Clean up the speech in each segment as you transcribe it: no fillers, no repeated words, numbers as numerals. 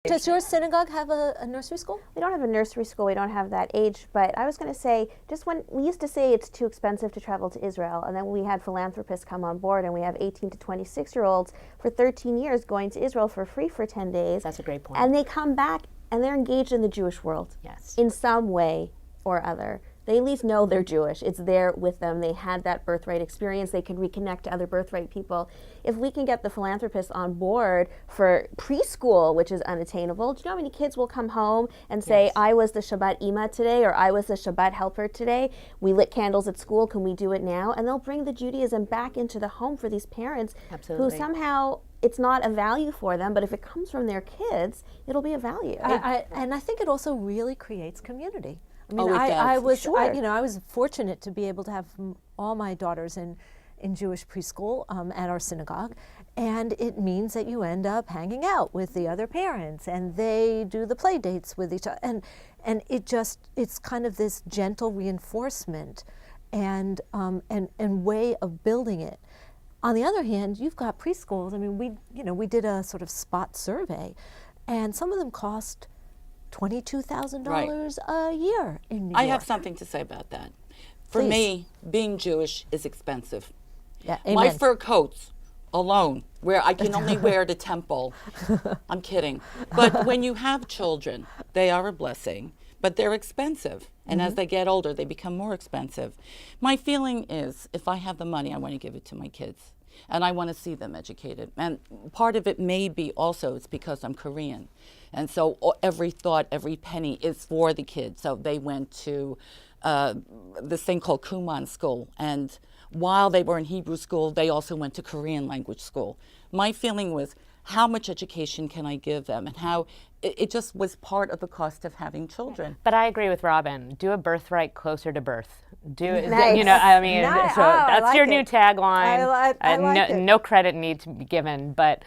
Does your synagogue have a nursery school? We don't have a nursery school, we don't have that age, but I was going to say, just when we used to say it's too expensive to travel to Israel, and then we had philanthropists come on board, and we have 18 to 26-year-olds for 13 years going to Israel for free for 10 days. That's a great point. And they come back and they're engaged in the Jewish world. Yes. In some way or other. They at least know they're Jewish. It's there with them. They had that birthright experience. They can reconnect to other birthright people. If we can get the philanthropists on board for preschool, which is unattainable, do you know how many kids will come home and say, Yes. I was the Shabbat Ima today, or I was the Shabbat helper today. We lit candles at school. Can we do it now? And they'll bring the Judaism back into the home for these parents Absolutely. who somehow it's not a value for them, but if it comes from their kids, it'll be a value. And I think it also really creates community. I mean, Oh, it I does. was, Sure. I was fortunate to be able to have all my daughters in Jewish preschool at our synagogue, and it means that you end up hanging out with the other parents, and they do the play dates with each other, and it's kind of this gentle reinforcement and way of building it. On the other hand, you've got preschools. I mean, we did a sort of spot survey, and some of them cost $22,000 a year in New York. I have something to say about that. For Please. me, being Jewish is expensive. Yeah, My amen. fur coats alone, where I can only wear to temple. I'm kidding. But when you have children, they are a blessing, but they're expensive. And as they get older, they become more expensive. My feeling is, if I have the money, I want to give it to my kids. And I want to see them educated. And part of it may be also, it's because I'm Korean. And so every thought, every penny is for the kids. So they went to this thing called Kumon School. And while they were in Hebrew school, they also went to Korean language school. My feeling was, how much education can I give them? And how it just was part of the cost of having children. But I agree with Robin. Do a birthright closer to birth. Do it. Nice. You know, I mean, Nice. so Oh, I that's like your it. new tagline. I like no, it. no credit needs to be given, but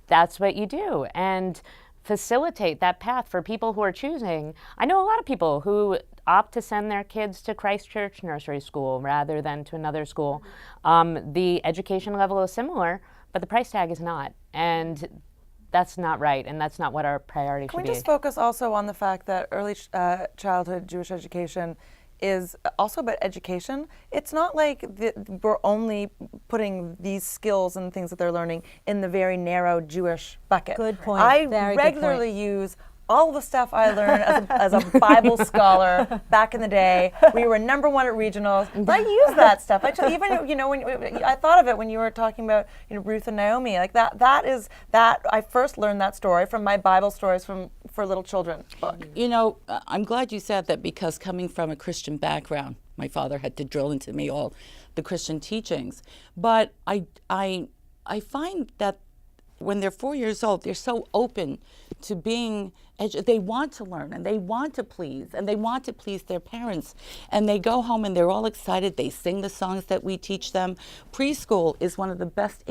that's what you do, and facilitate that path for people who are choosing. I know a lot of people who opt to send their kids to Christ Church Nursery School rather than to another school. The education level is similar, but the price tag is not, and that's not right, and that's not what our priority Can should we be. just focus also on the fact that early childhood Jewish education is also about education? It's not like we're only putting these skills and things that they're learning in the very narrow Jewish bucket. Good point. I Very good regularly point. use all the stuff I learned as a Bible scholar back in the day. We were #1 at regionals. But I use that stuff. Even when I thought of it when you were talking about Ruth and Naomi, like that is that I first learned that story from my Bible stories for little children book. You know, I'm glad you said that, because coming from a Christian background, my father had to drill into me all the Christian teachings. But I find that when they're 4 years old, they're so open to being they want to learn, and they want to please, and they want to please their parents. And they go home and they're all excited. They sing the songs that we teach them. Preschool is one of the best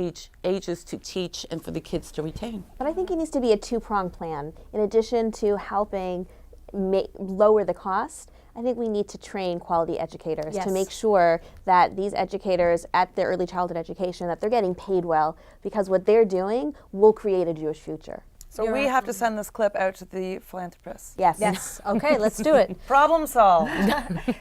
ages to teach and for the kids to retain. But I think it needs to be a two-pronged plan. In addition to helping lower the cost, I think we need to train quality educators Yes. to make sure that these educators at their early childhood education, that they're getting paid well, because what they're doing will create a Jewish future. So we have to send this clip out to the philanthropists. Yes. Yes. Okay, let's do it. Problem solved.